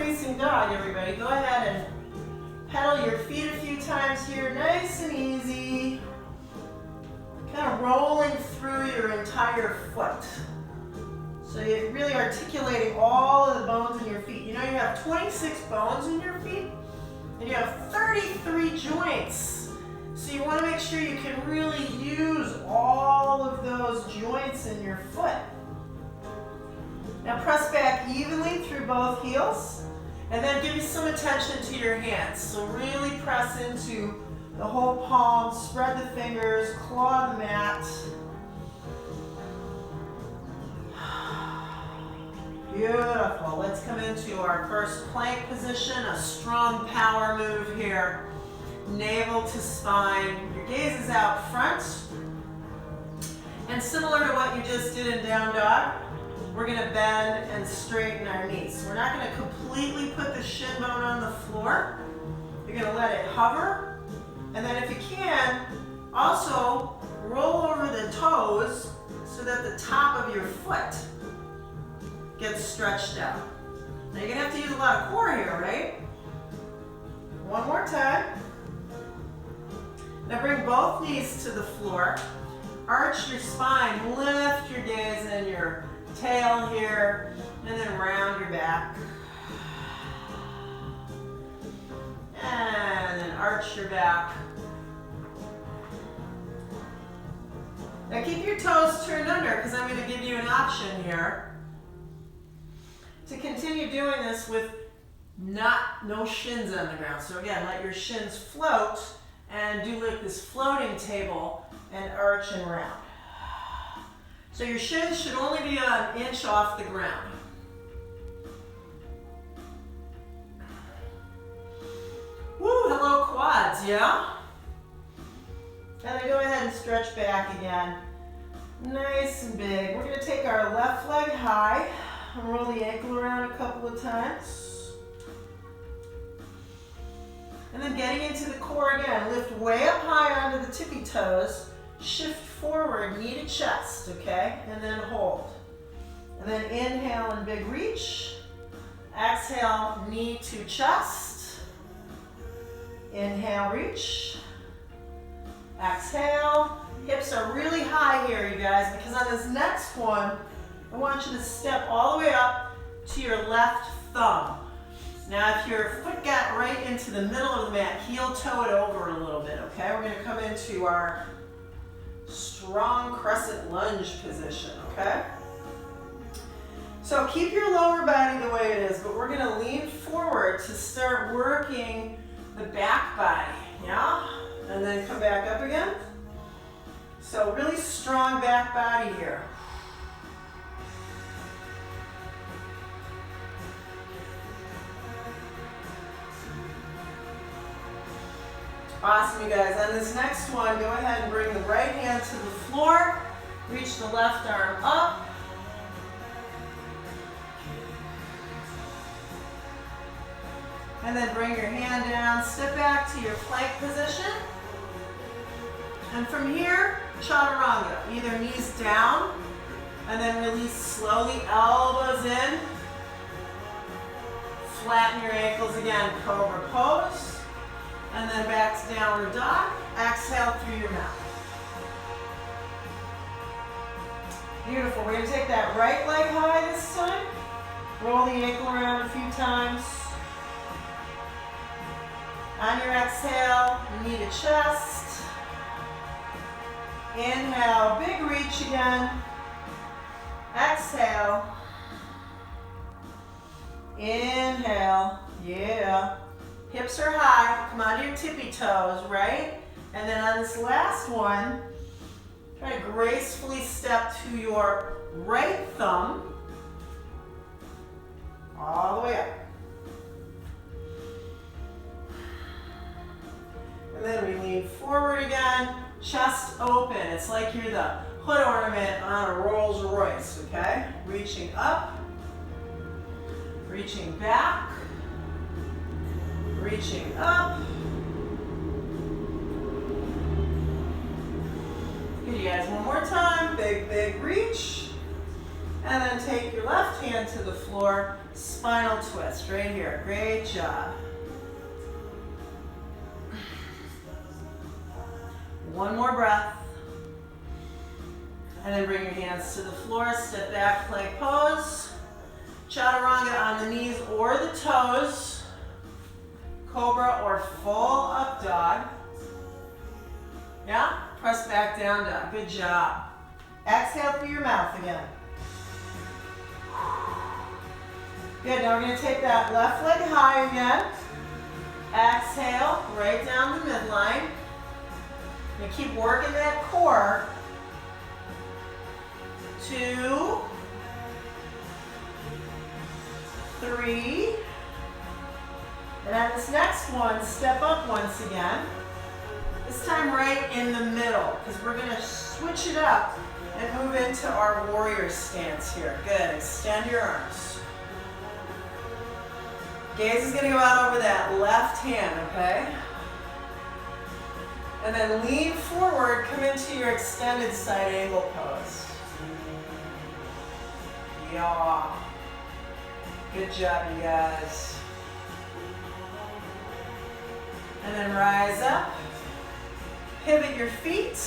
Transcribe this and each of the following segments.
facing dog, everybody. Go ahead and pedal your feet a few times here, nice and easy. Kind of rolling through your entire foot. So you're really articulating all of the bones in your feet. You know you have 26 bones in your feet, and you have 33 joints. So you want to make sure you can really use all of those joints in your foot. Now press back evenly through both heels, and then give you some attention to your hands. So really press into the whole palm, spread the fingers, claw the mat. Beautiful. Let's come into our first plank position, a strong power move here. Navel to spine. Your gaze is out front. And similar to what you just did in down dog, we're going to bend and straighten our knees. We're not going to completely put the shin bone on the floor. You're going to let it hover. And then if you can, also roll over the toes so that the top of your foot gets stretched out. Now you're going to have to use a lot of core here, right? One more time. Now bring both knees to the floor. Arch your spine, lift your gaze and your tail here, and then round your back. And then arch your back. Now keep your toes turned under because I'm going to give you an option here to continue doing this with no shins on the ground. So again, let your shins float and do like this floating table and arch and round. So your shins should only be an inch off the ground. Woo, hello quads, yeah? And then go ahead and stretch back again. Nice and big. We're going to take our left leg high and roll the ankle around a couple of times. And then getting into the core again, lift way up high onto the tippy toes, shift forward, knee to chest, okay? And then hold. And then inhale and big reach. Exhale, knee to chest. Inhale, reach. Exhale. Hips are really high here, you guys, because on this next one, I want you to step all the way up to your left thumb. Now, if your foot got right into the middle of the mat, heel toe it over a little bit, okay? We're going to come into our strong crescent lunge position, okay? So keep your lower body the way it is, but we're going to lean forward to start working the back body, yeah? And then come back up again. So really strong back body here. Awesome, you guys. On this next one, go ahead and bring the right hand to the floor. Reach the left arm up. And then bring your hand down. Step back to your plank position. And from here, chaturanga. Either knees down, and then release slowly, elbows in. Flatten your ankles again, cobra pose. And then back to downward dog. Exhale through your mouth. Beautiful. We're going to take that right leg high this time. Roll the ankle around a few times. On your exhale, knee to chest. Inhale, big reach again. Exhale. Inhale, yeah. Hips are high, come onto your tippy toes, right? And then on this last one, try to gracefully step to your right thumb, all the way up. And then we lean forward again, chest open. It's like you're the hood ornament on a Rolls Royce, okay? Reaching up, reaching back, reaching up. Good, you guys, one more time. Big, big reach. And then take your left hand to the floor. spinal twist right here. Great job. One more breath. And then bring your hands to the floor, step back, plank pose. Chaturanga on the knees or the toes. Cobra or full up dog. Yeah? Press back down dog. Good job. Exhale through your mouth again. Good, now we're going to take that left leg high again. Exhale, right down the midline. You keep working that core. 2, 3. And on this next one, step up once again. This time right in the middle, because we're going to switch it up and move into our warrior stance here. Good, extend your arms. Gaze is going to go out over that left hand, okay? And then lean forward, come into your extended side angle pose. Yeah. Good job, you guys. And then rise up. Pivot your feet.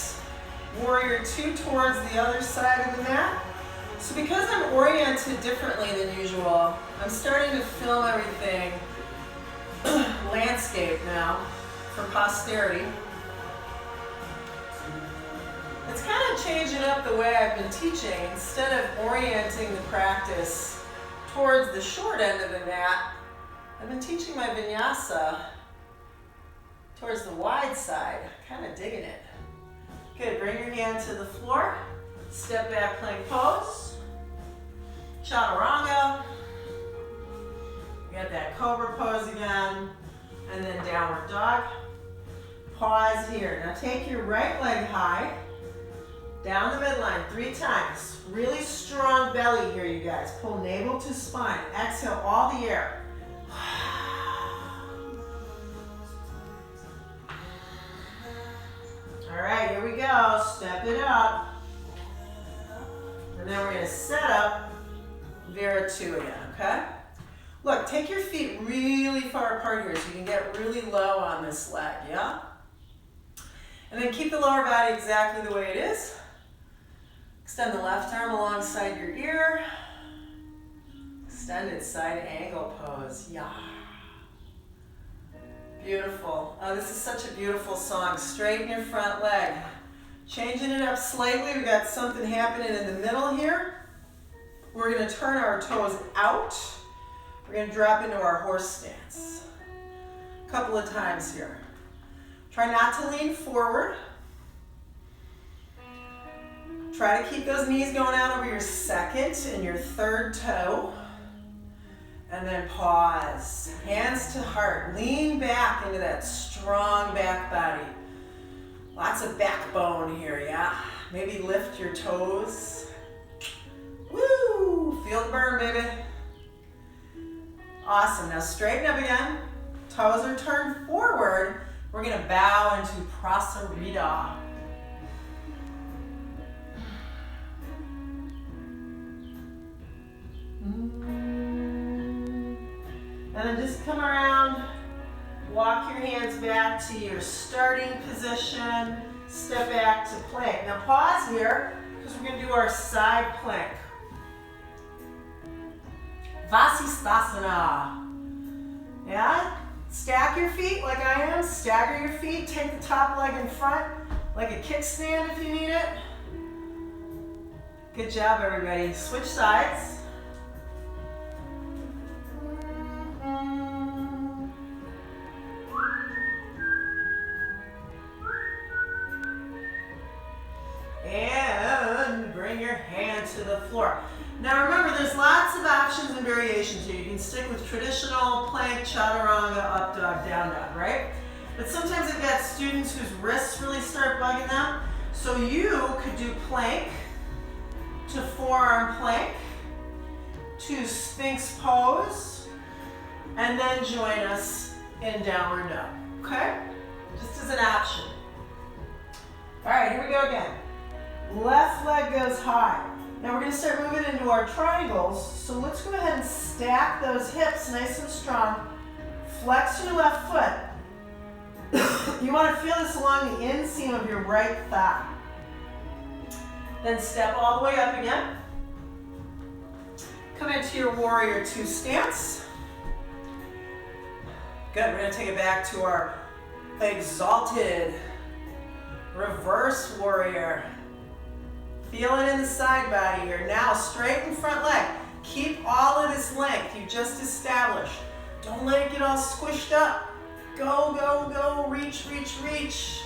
Warrior 2 towards the other side of the mat. So because I'm oriented differently than usual, I'm starting to film everything landscape now for posterity. It's kind of changing up the way I've been teaching. Instead of orienting the practice towards the short end of the mat, I've been teaching my vinyasa towards the wide side, kind of digging it. Good, bring your hand to the floor, step back plank pose, chaturanga, you got that cobra pose again, and then downward dog. Pause here. Now take your right leg high, down the midline 3 times. Really strong belly here, you guys. Pull navel to spine. Exhale all the air. All right, here we go. Step it up. And then we're going to set up Vera 2 again, okay? Look, take your feet really far apart here so you can get really low on this leg, yeah? And then keep the lower body exactly the way it is. Extend the left arm alongside your ear. Extended side angle pose. Yeah. Beautiful. Oh, this is such a beautiful song. Straighten your front leg. Changing it up slightly. We got something happening in the middle here. We're going to turn our toes out. We're going to drop into our horse stance. A couple of times here. Try not to lean forward. Try to keep those knees going out over your second and your third toe. And then pause. Hands to heart. Lean back into that strong back body. Lots of backbone here, yeah? Maybe lift your toes. Woo! Feel the burn, baby. Awesome. Now straighten up again. Toes are turned forward. We're going to bow into Prasarita. And then just come around, walk your hands back to your starting position, step back to plank. Now pause here, because we're going to do our side plank. Vasisthasana. Yeah? Stack your feet like I am, stagger your feet, take the top leg in front, like a kickstand if you need it. Good job, everybody. Switch sides. And bring your hand to the floor. Now remember, there's lots of options and variations here. You can stick with traditional plank, chaturanga, up dog, down dog, right? But sometimes I've got students whose wrists really start bugging them. So you could do plank to forearm plank to Sphinx pose, and then join us in downward dog, okay? Just as an option. All right, here we go again. Left leg goes high. Now we're going to start moving into our triangles. So let's go ahead and stack those hips nice and strong. Flex your left foot. You want to feel this along the inseam of your right thigh. Then step all the way up again. Come into your warrior two stance. Good, we're going to take it back to our exalted reverse warrior. Feel it in the side body here. Now straighten front leg. Keep all of this length you just established. Don't let it get all squished up. Go, go, go, reach, reach, reach.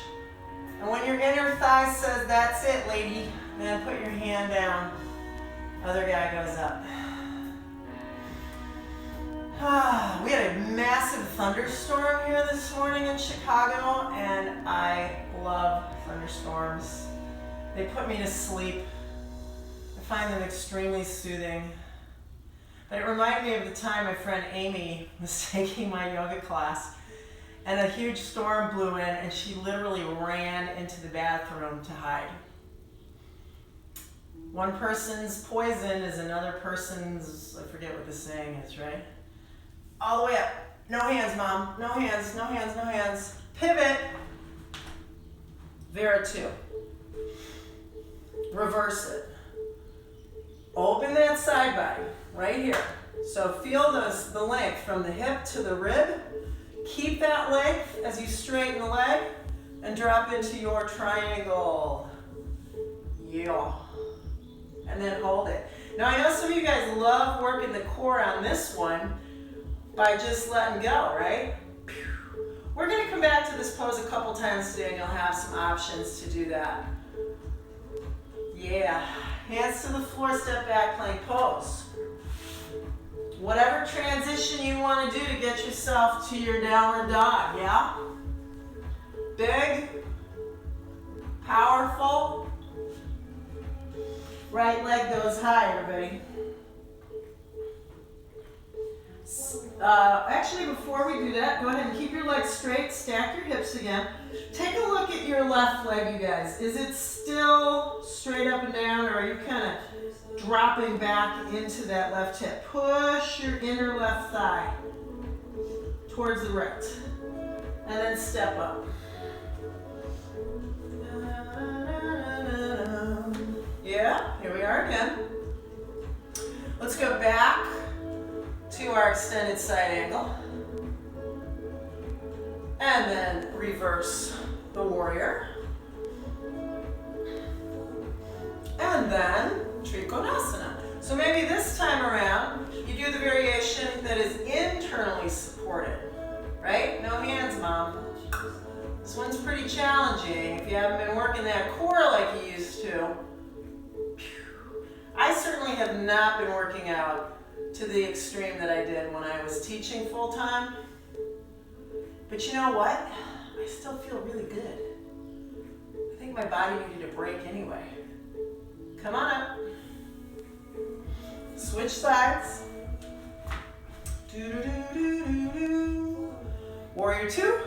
And when your inner thigh says, that's it, lady, then put your hand down. Other guy goes up. We had a massive thunderstorm here this morning in Chicago, and I love thunderstorms. They put me to sleep. I find them extremely soothing. But it reminded me of the time my friend Amy was taking my yoga class, and a huge storm blew in, and she literally ran into the bathroom to hide. One person's poison is another person's, I forget what the saying is, right? All the way up. No hands, Mom. No hands, no hands, no hands. Pivot. Vera 2. Reverse it. Open that side body right here. So feel the length from the hip to the rib. Keep that length as you straighten the leg and drop into your triangle. Yeah. And then hold it. Now I know some of you guys love working the core on this one by just letting go, right? We're going to come back to this pose a couple times today, and you'll have some options to do that. Yeah, hands to the floor, step back, plank pose. Whatever transition you want to do to get yourself to your downward dog, yeah? Big, powerful. Right leg goes high, everybody. Actually, before we do that, go ahead and keep your legs straight, stack your hips again. Take a look at your left leg, you guys. Is it still straight up and down, or are you kind of dropping back into that left hip? Push your inner left thigh towards the right, and then step up. Yeah, here we are again. Let's go back to our extended side angle. And then reverse the warrior. And then Trikonasana. So maybe this time around, you do the variation that is internally supported, right? No hands, Mom. This one's pretty challenging if you haven't been working that core like you used to. I certainly have not been working out to the extreme that I did when I was teaching full time. But you know what? I still feel really good. I think my body needed a break anyway. Come on up. Switch sides. Do-do-do-do-do-do. Warrior 2.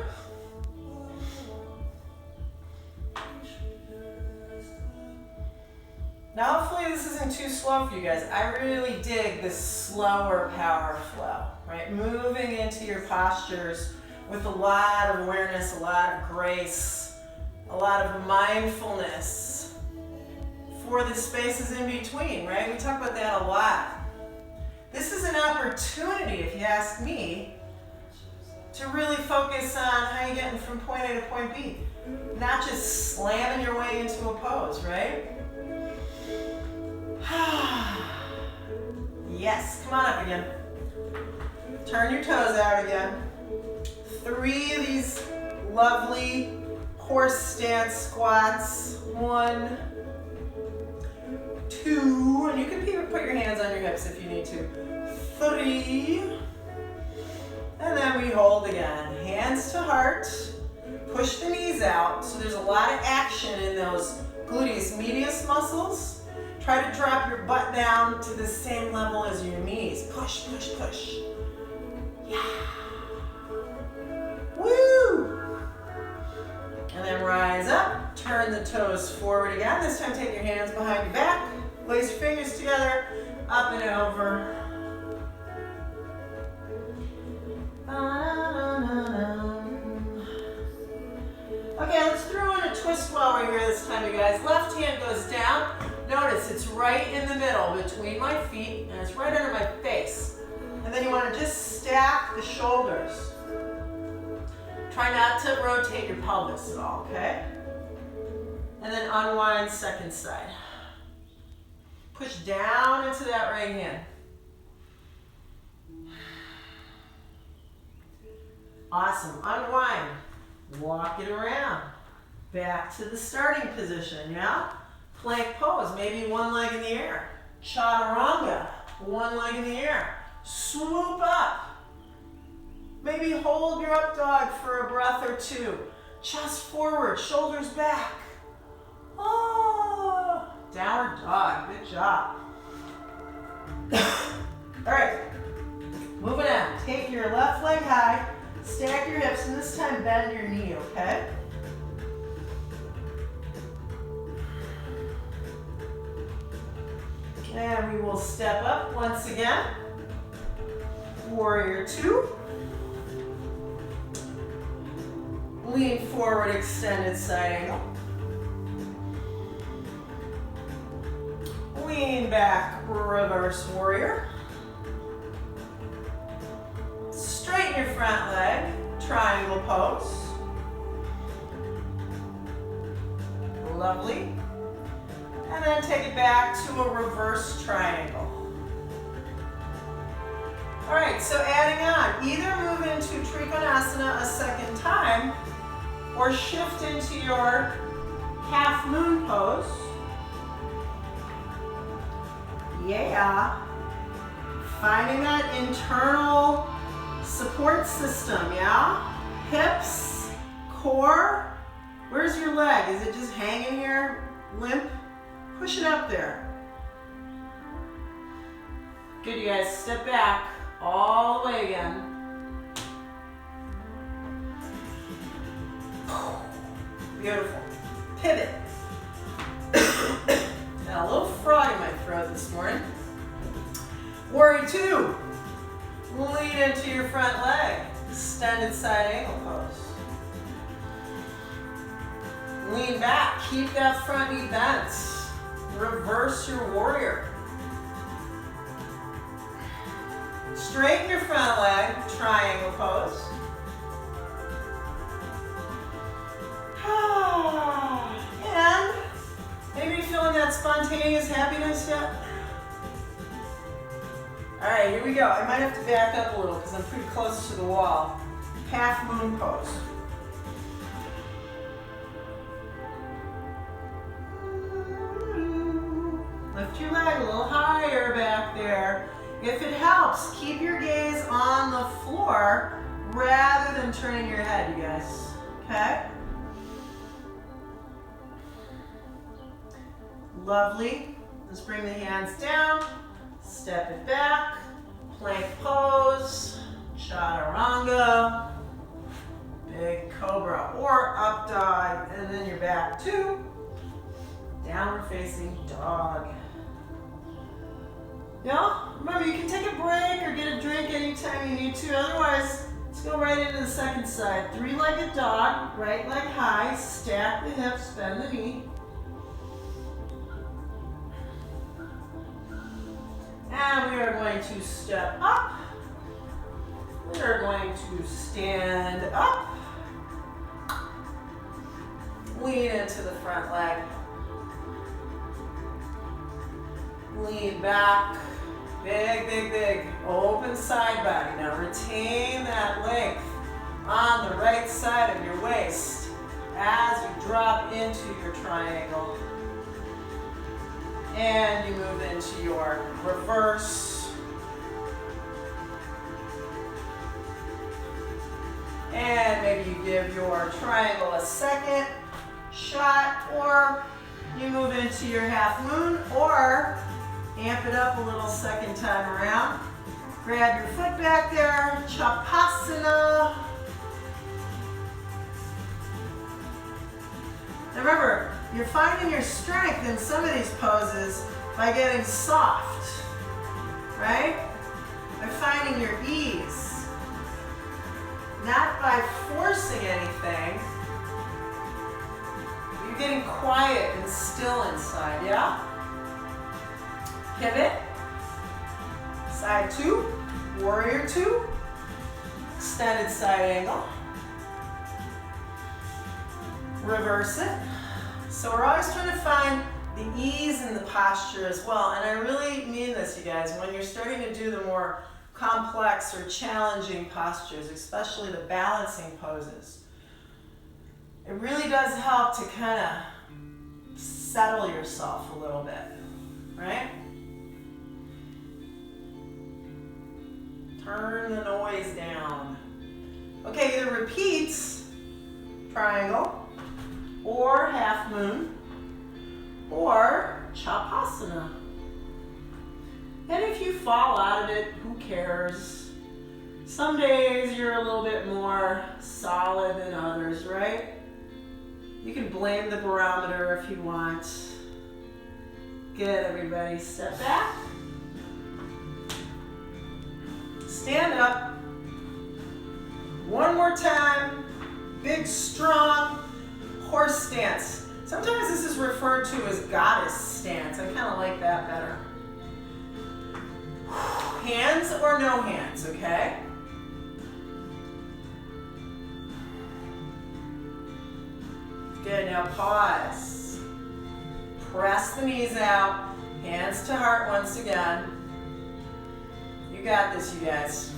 Now hopefully this isn't too slow for you guys. I really dig this slower power flow, right? Moving into your postures with a lot of awareness, a lot of grace, a lot of mindfulness for the spaces in between, right? We talk about that a lot. This is an opportunity, if you ask me, to really focus on how you're getting from point A to point B. Not just slamming your way into a pose, right? Yes, come on up again. Turn your toes out again. 3 of these lovely horse stance squats. 1, 2, and you can even put your hands on your hips if you need to. 3, and then we hold again. Hands to heart. Push the knees out. So there's a lot of action in those gluteus medius muscles. Try to drop your butt down to the same level as your knees. Push, push, push. Yeah. Woo! And then rise up. Turn the toes forward again. This time take your hands behind your back. Lace your fingers together, up and over. Okay, let's throw in a twist while we're here this time, you guys. Left hand goes down. Notice it's right in the middle between my feet, and it's right under my face. And then you want to just stack the shoulders. Try not to rotate your pelvis at all, okay? And then unwind second side. Push down into that right hand. Awesome. Unwind. Walk it around. Back to the starting position, yeah? Plank pose, maybe one leg in the air. Chaturanga, one leg in the air. Swoop up. Maybe hold your up dog for a breath or two. Chest forward, shoulders back. Oh, downward dog, good job. All right, moving on. Take your left leg high, stack your hips, and this time bend your knee, okay? And we will step up once again. Warrior two. Lean forward, extended side angle. Lean back, reverse warrior. Straighten your front leg, triangle pose. Lovely. And then take it back to a reverse triangle. All right, so adding on, either move into Trikonasana a second time or shift into your half moon pose. Yeah. Finding that internal support system, yeah? Hips, core. Where's your leg? Is it just hanging here, limp? Push it up there. Good, you guys. Step back all the way again. Beautiful. Pivot. Now a little frog in my throat this morning. Warrior two. Lean into your front leg. Extended side angle pose. Lean back. Keep that front knee bent. Reverse your warrior. Straighten your front leg, triangle pose. And maybe you're feeling that spontaneous happiness yet? All right, here we go. I might have to back up a little because I'm pretty close to the wall. Half moon pose. Lift your leg a little higher back there. If it helps, keep your gaze on the floor rather than turning your head, you guys. Okay? Lovely. Let's bring the hands down. Step it back. Plank pose. Chaturanga. Big cobra or up dog. And then you're back to downward facing dog. Yeah, remember you can take a break or get a drink anytime you need to. Otherwise, let's go right into the second side. Three-legged dog, right leg high, stack the hips, bend the knee. And we are going to step up. We are going to stand up. Lean into the front leg. Lean back. Big, big, big. Open side body. Now retain that length on the right side of your waist as you drop into your triangle. And you move into your reverse. And maybe you give your triangle a second shot, or you move into your half moon, or amp it up a little second time around. Grab your foot back there, Chapasana. Now remember, you're finding your strength in some of these poses by getting soft, right? By finding your ease, not by forcing anything. You're getting quiet and still inside, yeah? Pivot, side 2, warrior 2, extended side angle. Reverse it. So we're always trying to find the ease in the posture as well. And I really mean this, you guys, when you're starting to do the more complex or challenging postures, especially the balancing poses, it really does help to kind of settle yourself a little bit, right? Turn the noise down. Okay, either repeats, triangle, or half moon, or Chapasana. And if you fall out of it, who cares? Some days you're a little bit more solid than others, right? You can blame the barometer if you want. Good, everybody. Step back. Stand up. One more time. Big, strong horse stance. Sometimes this is referred to as goddess stance. I kind of like that better. Hands or no hands, okay? Good, now pause. Press the knees out, hands to heart once again. You got this, you guys.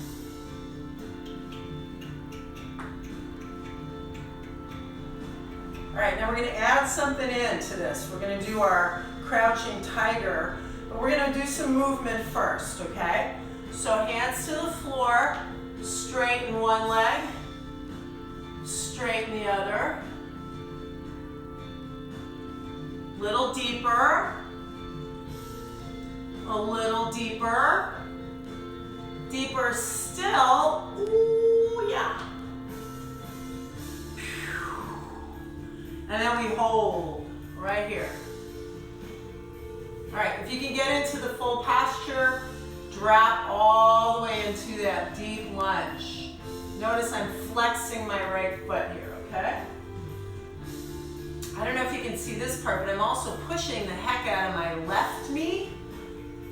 All right, now we're going to add something into this. We're going to do our crouching tiger, but we're going to do some movement first, okay? So hands to the floor, straighten one leg, straighten the other. Little deeper, a little deeper, deeper still. Ooh, yeah. And then we hold right here. All right, if you can get into the full posture, drop all the way into that deep lunge. Notice I'm flexing my right foot here, okay? I don't know if you can see this part, but I'm also pushing the heck out of my left knee,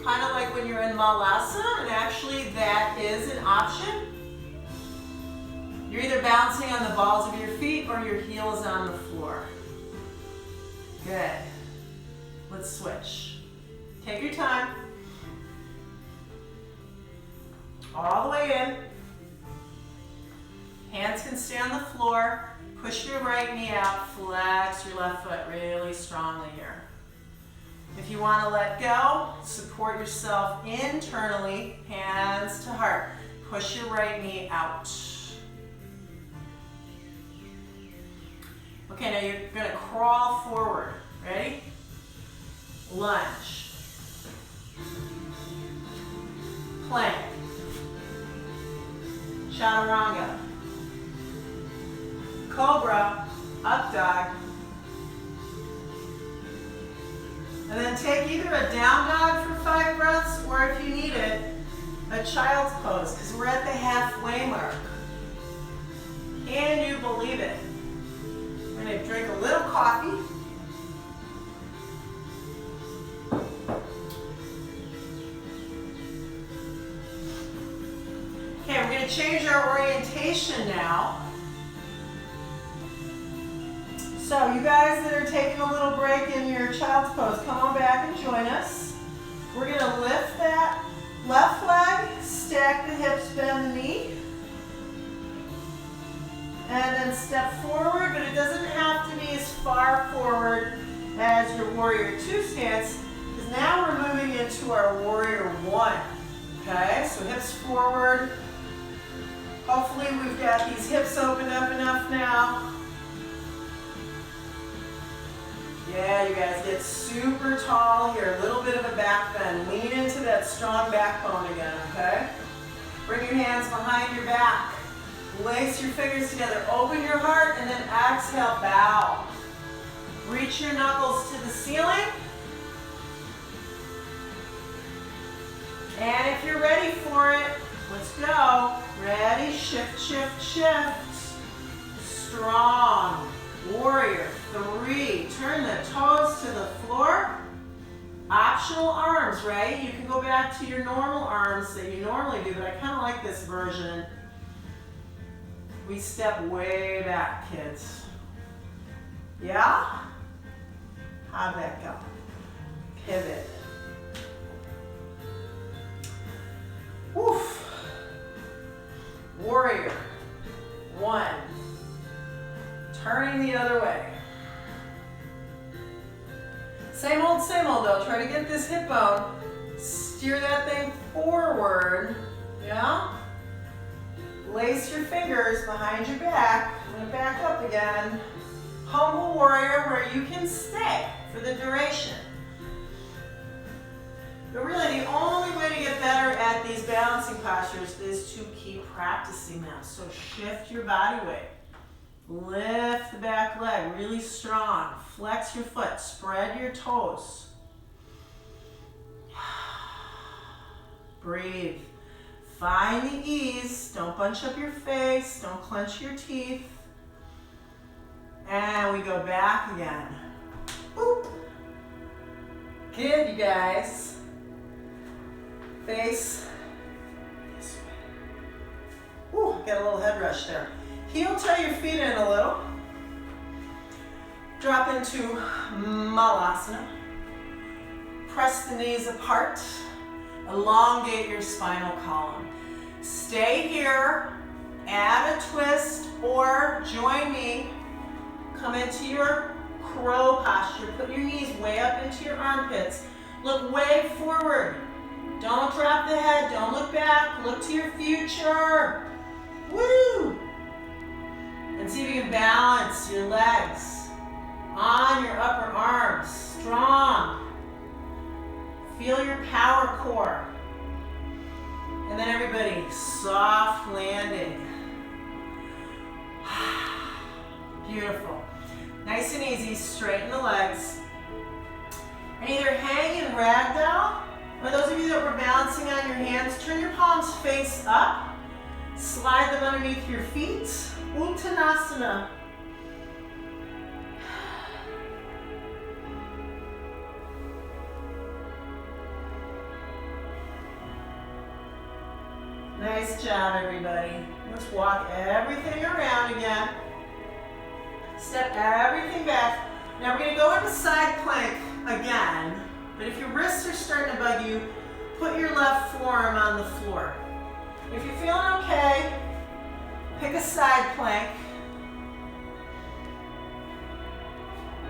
kind of like when you're in Malasana, and actually that is an option. You're either bouncing on the balls of your feet or your heels on the floor. Good. Let's switch. Take your time. All the way in. Hands can stay on the floor. Push your right knee out. Flex your left foot really strongly here. If you want to let go, support yourself internally. Hands to heart. Push your right knee out. Okay, now you're going to crawl forward. Ready? Lunge. Plank. Chaturanga. Cobra. Up dog. And then take either a down dog for 5 breaths, or if you need it, a child's pose, because we're at the halfway mark. Can you believe it? I'm going to drink a little coffee. Okay, we're going to change our orientation now. So you guys that are taking a little break in your child's pose, come on back and join us. We're going to lift that left leg, stack the hips, bend the knee. And then step forward, but it doesn't have to be as far forward as your warrior 2 stance, because now we're moving into our warrior 1. Okay, so hips forward. Hopefully we've got these hips opened up enough now. Yeah, you guys get super tall here. A little bit of a back bend. Lean into that strong backbone again, okay? Bring your hands behind your back. Lace your fingers together. Open your heart and then exhale, bow. Reach your knuckles to the ceiling. And if you're ready for it, let's go. Ready, shift, shift, shift. Strong. Warrior 3. Turn the toes to the floor. Optional arms, right? You can go back to your normal arms that you normally do, but I kind of like this version. We step way back, kids. Yeah? How'd that go? Pivot. Woof. Warrior 1. Turning the other way. Same old though. Try to get this hip bone. Steer that thing forward. Yeah? Lace your fingers behind your back. I'm going to back up again. Humble warrior where you can stay for the duration. But really the only way to get better at these balancing postures is to keep practicing them. So shift your body weight. Lift the back leg really strong. Flex your foot. Spread your toes. Breathe. Find the ease. Don't bunch up your face. Don't clench your teeth. And we go back again. Boop. Good, you guys. Face this way. Ooh, got a little head rush there. Heel toe your feet in a little. Drop into Malasana. Press the knees apart. Elongate your spinal column. Stay here, add a twist, or join me. Come into your crow posture. Put your knees way up into your armpits. Look way forward. Don't drop the head, don't look back. Look to your future. Woo! And see if you can balance your legs on your upper arms. Strong. Feel your power core. And then everybody, soft landing. Beautiful. Nice and easy, straighten the legs. And either hang in ragdoll, or those of you that were balancing on your hands, turn your palms face up. Slide them underneath your feet. Uttanasana. Nice job, everybody. Let's walk everything around again. Step everything back. Now we're going to go into side plank again, but if your wrists are starting to bug you, put your left forearm on the floor. If you're feeling okay, pick a side plank.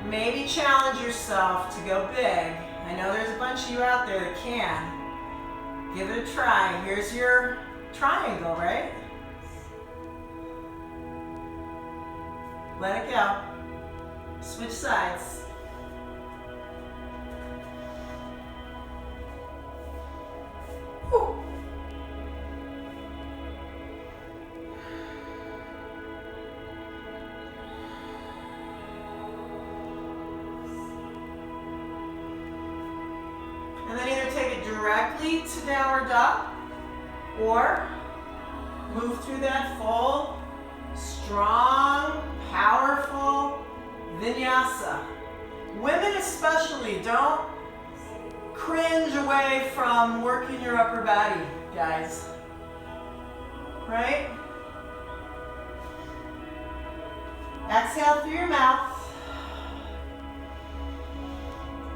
Maybe challenge yourself to go big. I know there's a bunch of you out there that can. Give it a try. Here's your triangle, right? Let it go. Switch sides. Whew. And then either take it directly to downward dog or move through that full, strong, powerful vinyasa. Women especially, don't cringe away from working your upper body, guys. Right? Exhale through your mouth.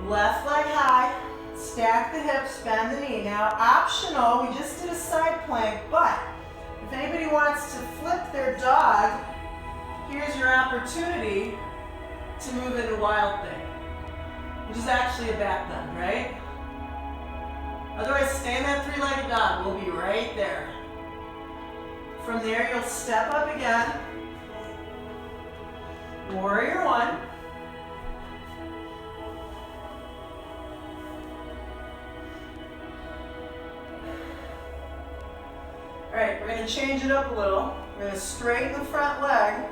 Left leg high. Stack the hips, bend the knee. Now, optional, we just did a side plank, but if anybody wants to flip their dog, here's your opportunity to move into wild thing, which is actually a back bend, right? Otherwise, stay in that three-legged dog. We'll be right there. From there, you'll step up again. Warrior 1. All right, we're going to change it up a little. We're going to straighten the front leg.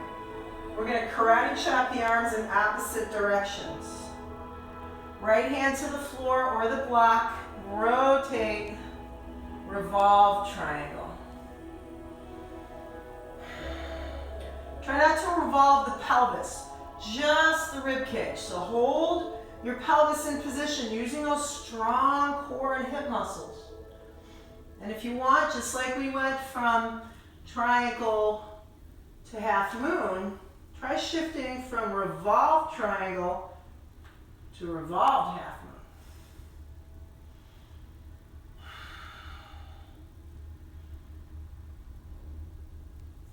We're going to karate chop the arms in opposite directions. Right hand to the floor or the block. Rotate. revolve triangle. Try not to revolve the pelvis, just the rib cage. So hold your pelvis in position using those strong core and hip muscles. And if you want, just like we went from triangle to half moon, try shifting from revolved triangle to revolved half moon.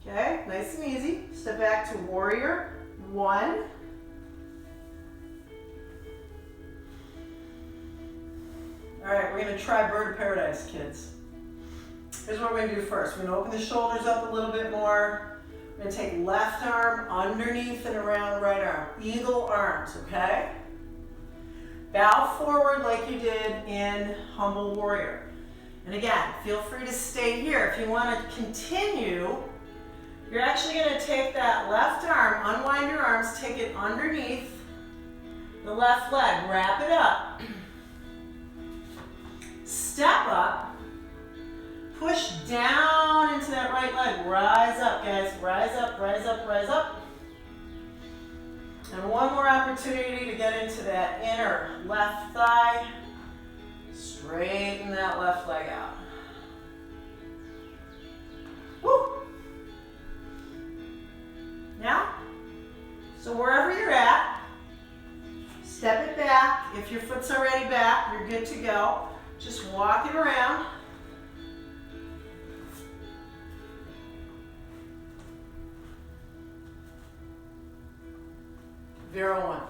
Okay, nice and easy. Step back to warrior one. All right, we're gonna try bird of paradise, kids. Here's what we're gonna do first. We're gonna open the shoulders up a little bit more. We're gonna take left arm underneath and around right arm. Eagle arms, okay? Bow forward like you did in humble warrior. And again, feel free to stay here. If you wanna continue, you're actually gonna take that left arm, unwind your arms, take it underneath the left leg, wrap it up. Step up, push down into that right leg. Rise up, guys. Rise up, rise up, rise up. And one more opportunity to get into that inner left thigh. Straighten that left leg out. Woo! Now, so wherever you're at, step it back. If your foot's already back, you're good to go. Just walk it around. Vero one.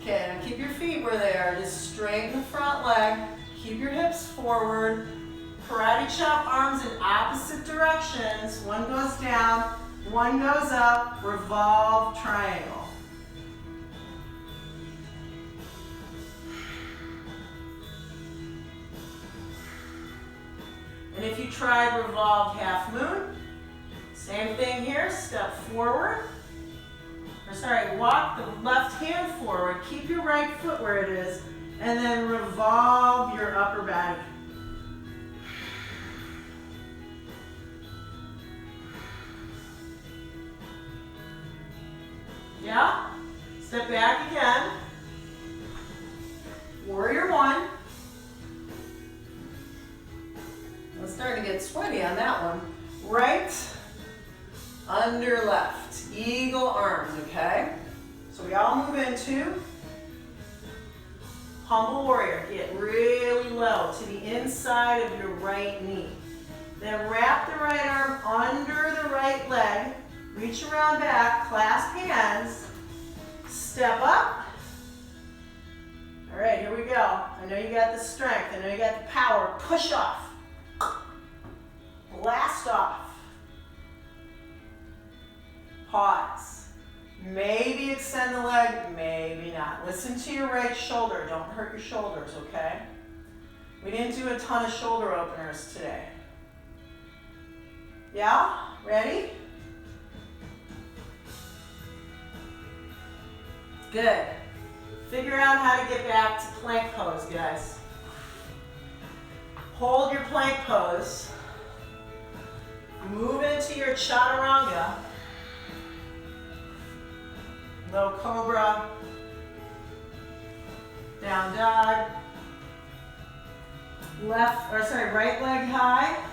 Okay, now keep your feet where they are. Just straighten the front leg. Keep your hips forward. Karate chop arms in opposite directions. One goes down, one goes up. Revolve triangle. And if you tried revolved half moon, same thing here. Step forward. Or sorry, walk the left hand forward. Keep your right foot where it is. And then revolve your upper body. Yeah? Step back again. Warrior one. I'm starting to get sweaty on that one. Right, under left. Eagle arms, okay? So we all move into humble warrior. Get really low to the inside of your right knee. Then wrap the right arm under the right leg. Reach around back, clasp hands. Step up. All right, here we go. I know you got the strength. I know you got the power. Push off. Blast off. Pause. Maybe extend the leg, maybe not. Listen to your right shoulder. Don't hurt your shoulders, okay? We didn't do a ton of shoulder openers today. Yeah? Ready? Good. Figure out how to get back to plank pose, guys. Hold your plank pose. Move into your chaturanga. Low cobra. Down dog. Right leg high.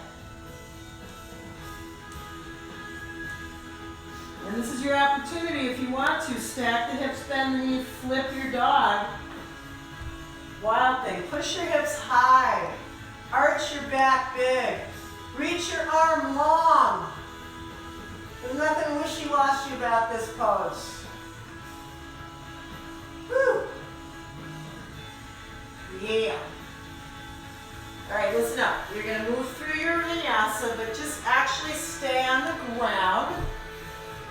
And this is your opportunity, if you want to, stack the hips, bend the knee, flip your dog. Wild thing. Push your hips high. Arch your back big. Reach your arm long. There's nothing wishy-washy about this pose. Woo! Yeah. All right, listen up. You're going to move through your vinyasa, but just actually stay on the ground.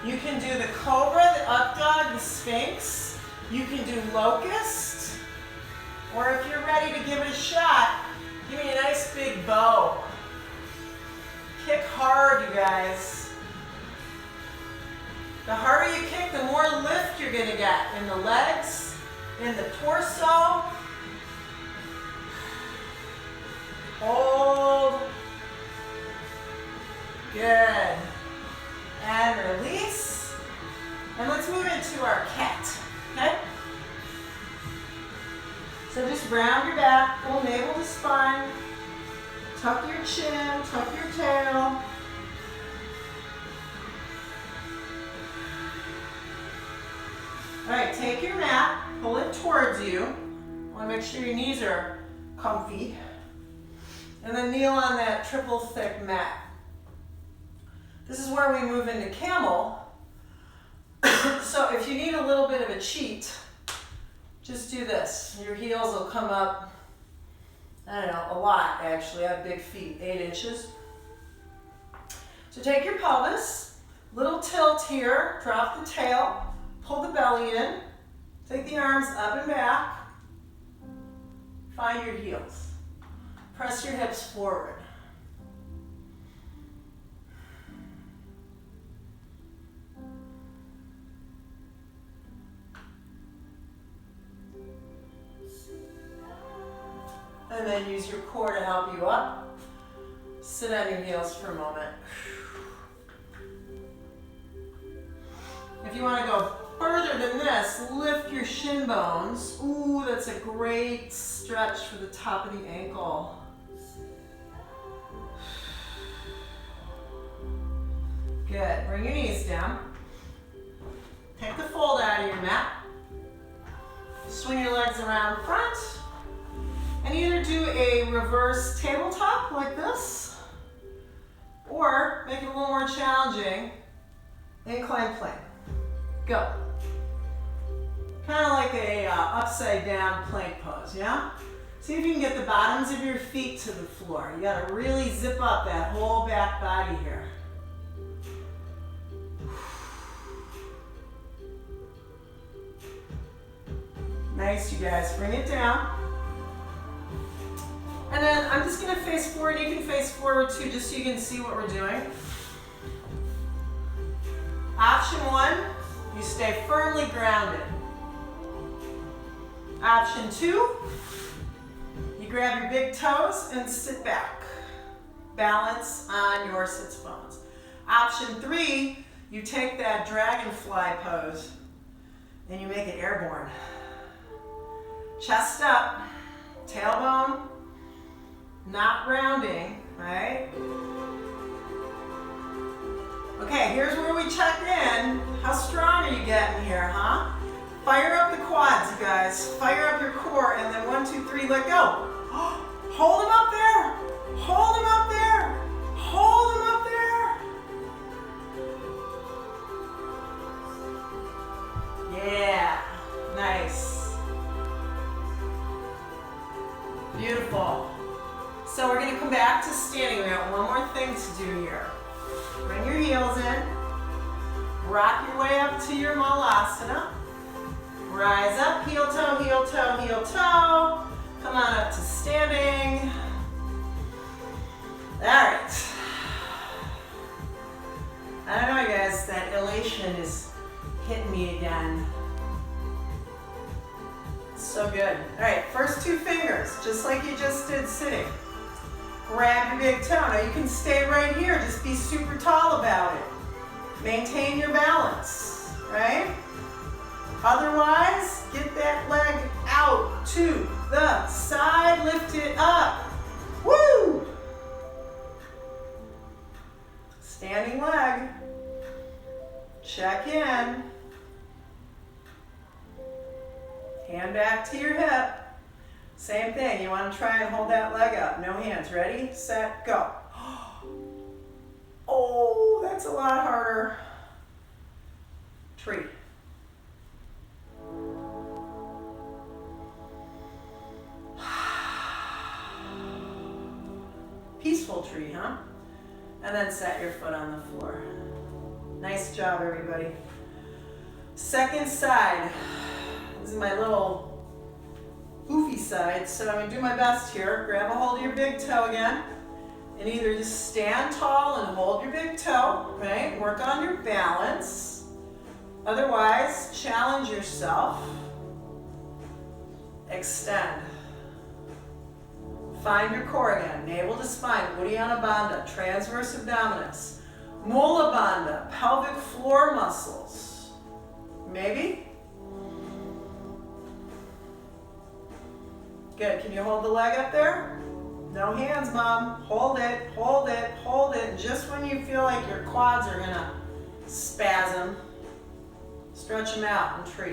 You can do the cobra, the up dog, the sphinx. You can do locust. Or if you're ready to give it a shot, give me a nice big bow. Kick hard, you guys. The harder you kick, the more lift you're gonna get in the legs, in the torso. Hold. Good. And release. And let's move into our cat, okay? So just round your back, pull navel to spine, tuck your chin, tuck your tail. All right, take your mat, pull it towards you. Want to make sure your knees are comfy. And then kneel on that triple thick mat. This is where we move into camel. So if you need a little bit of a cheat, just do this. Your heels will come up, I don't know, a lot actually. I have big feet, 8 inches. So take your pelvis, little tilt here, drop the tail, pull the belly in, take the arms up and back, find your heels. Press your hips forward. And then use your core to help you up. Sit on your heels for a moment. If you want to go further than this, lift your shin bones. Ooh, that's a great stretch for the top of the ankle. Good. Bring your knees down. Take the fold out of your mat. Swing your legs around front. And either do a reverse tabletop like this, or make it a little more challenging, incline plank. Go. Kind of like a upside down plank pose, yeah? See if you can get the bottoms of your feet to the floor. You gotta really zip up that whole back body here. Nice, you guys. Bring it down. And then I'm just going to face forward. You can face forward too, just so you can see what we're doing. Option 1, you stay firmly grounded. Option 2, you grab your big toes and sit back. Balance on your sits bones. Option 3, you take that dragonfly pose and you make it airborne. Chest up, tailbone, not rounding, right? Okay, here's where we check in. How strong are you getting here, huh? Fire up the quads, you guys. Fire up your core, and then 1, 2, 3, let go. Hold them up there. Hold them up there. Hold them up there. Yeah, nice. Beautiful. So we're going to come back to standing. We got one more thing to do here. Bring your heels in. Rock your way up to your Malasana. Rise up, heel toe, heel toe, heel toe. Come on up to standing. All right. I don't know, guys, that elation is hitting me again. So good. All right, first 2 fingers, just like you just did sitting. Grab your big toe. Now you can stay right here. Just be super tall about it. Maintain your balance, right? Otherwise, get that leg out to the side. Lift it up. Woo! Standing leg. Check in. Hand back to your hip. Same thing, you want to try and hold that leg up. No hands. Ready, set, go. Oh, that's a lot harder. Tree. Peaceful tree, huh? And then set your foot on the floor. Nice job, everybody. Second side. This is my little goofy side, so I'm going to do my best here. Grab a hold of your big toe again, and either just stand tall and hold your big toe, right? Work on your balance. Otherwise, challenge yourself. Extend. Find your core again. Navel to spine, Uddiyana Bandha, transverse abdominis. Mula Bandha, pelvic floor muscles. Maybe? Good. Can you hold the leg up there? No hands, Mom. Hold it, hold it, hold it. Just when you feel like your quads are going to spasm, stretch them out and tree.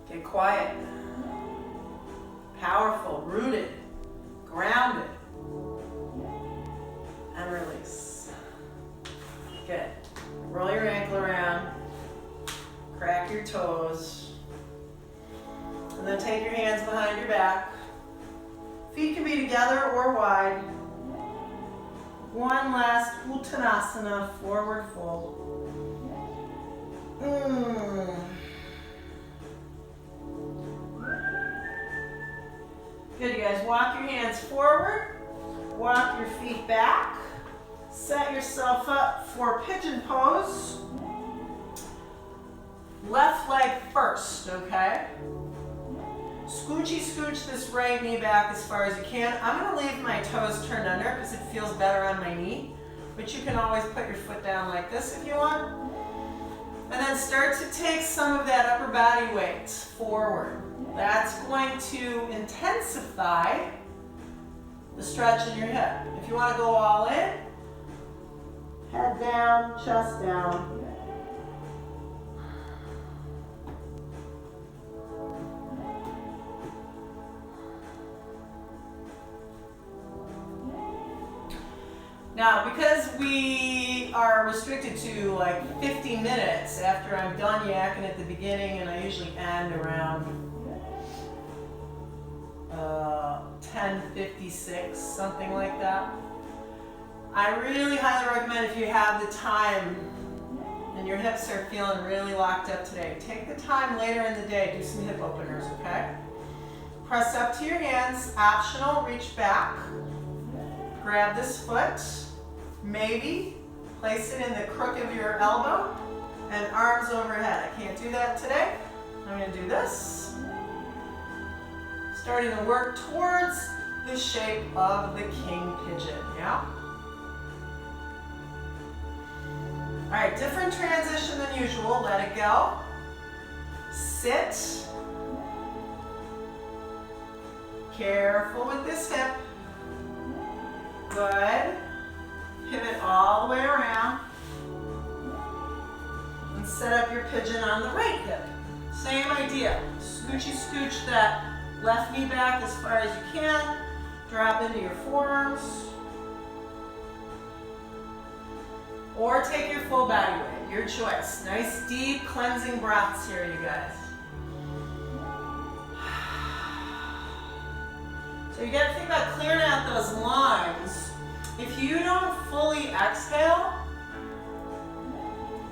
Get quiet. Powerful, rooted, grounded, and release. Good. Roll your ankle around. Crack your toes. And then take your hands behind your back. Feet can be together or wide. One last Uttanasana, forward fold. Good, you guys. Walk your hands forward. Walk your feet back. Set yourself up for pigeon pose. Left leg first, okay? Scoochy scooch this right knee back as far as you can. I'm going to leave my toes turned under because it feels better on my knee. But you can always put your foot down like this if you want. And then start to take some of that upper body weight forward. That's going to intensify the stretch in your hip. If you want to go all in, head down, chest down. Now, because we are restricted to like 50 minutes after I'm done yakking at the beginning, and I usually end around 10:56, something like that. I really highly recommend, if you have the time and your hips are feeling really locked up today, take the time later in the day, do some hip openers, okay? Press up to your hands, optional, reach back. Grab this foot, maybe place it in the crook of your elbow and arms overhead. I can't do that today. I'm going to do this. Starting to work towards the shape of the king pigeon, yeah? All right, different transition than usual. Let it go. Sit. Careful with this hip. Good. Pivot all the way around. And set up your pigeon on the right hip. Same idea. Scoochy scooch that left knee back as far as you can. Drop into your forearms. Or take your full body weight, your choice. Nice deep cleansing breaths here, you guys. So you gotta think about clearing out those lungs. If you don't fully exhale,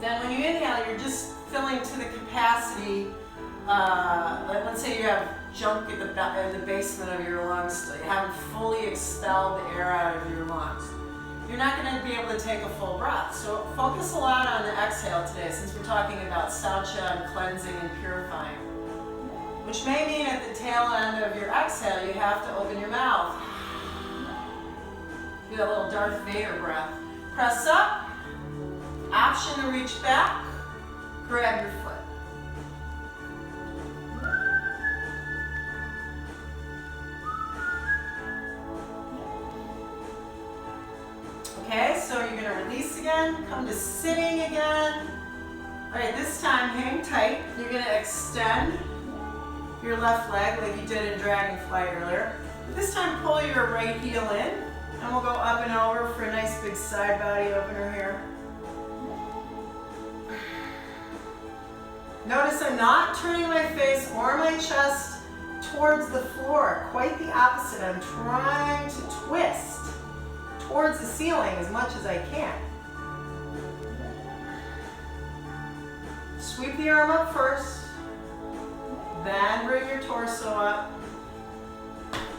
then when you inhale, you're just filling to the capacity. Like let's say you have junk in the basement of your lungs still. You haven't fully expelled the air out of your lungs. You're not going to be able to take a full breath. So focus a lot on the exhale today, since we're talking about saucha and cleansing and purifying. Which may mean at the tail end of your exhale, you have to open your mouth. Do that little Darth Vader breath. Press up. Option to reach back. Grab your foot. Okay, so you're going to release again, come to sitting again. All right, this time hang tight. You're going to extend your left leg like you did in Dragonfly earlier. But this time pull your right heel in, and we'll go up and over for a nice big side body opener here. Notice I'm not turning my face or my chest towards the floor. Quite the opposite. I'm trying to twist towards the ceiling as much as I can. Sweep the arm up first, then bring your torso up.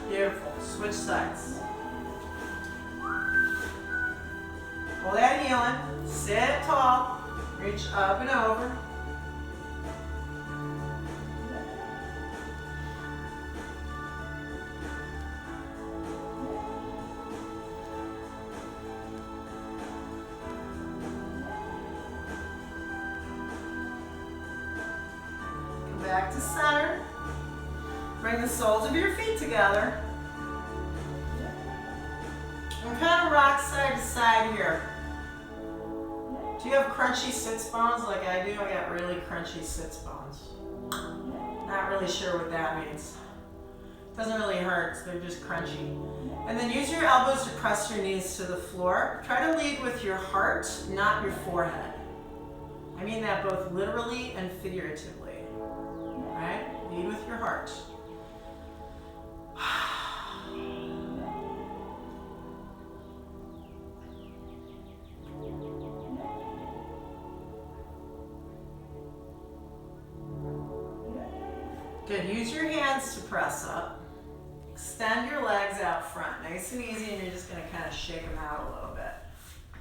Beautiful. Switch sides. Pull that heel in. Sit tall. Reach up and over. Come back to center. Bring the soles of your feet together. And kind of rock side to side here. Do you have crunchy sits bones like I do? I got really crunchy sits bones. Not really sure what that means. Doesn't really hurt, they're just crunchy. And then use your elbows to press your knees to the floor. Try to lead with your heart, not your forehead. I mean that both literally and figuratively. Right? Lead with your heart. Good, use your hands to press up. Extend your legs out front, nice and easy, and you're just gonna kind of shake them out a little bit.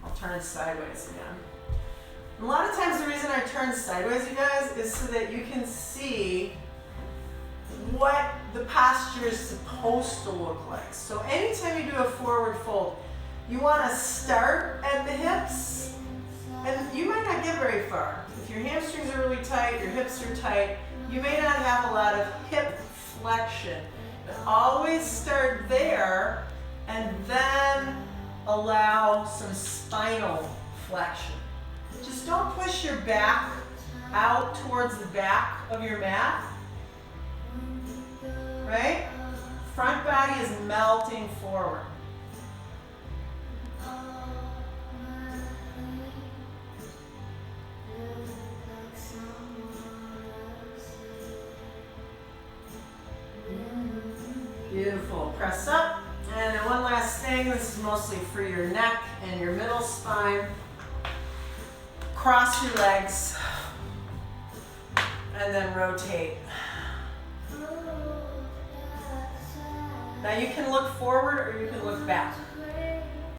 I'll turn sideways again. And a lot of times the reason I turn sideways, you guys, is so that you can see what the posture is supposed to look like. So anytime you do a forward fold, you wanna start at the hips, and you might not get very far. If your hamstrings are really tight, your hips are tight, you may not have a lot of hip flexion, but always start there and then allow some spinal flexion. Just don't push your back out towards the back of your mat, right? Front body is melting forward. Beautiful. Press up. And then one last thing, this is mostly for your neck and your middle spine. Cross your legs and then rotate. Now you can look forward or you can look back.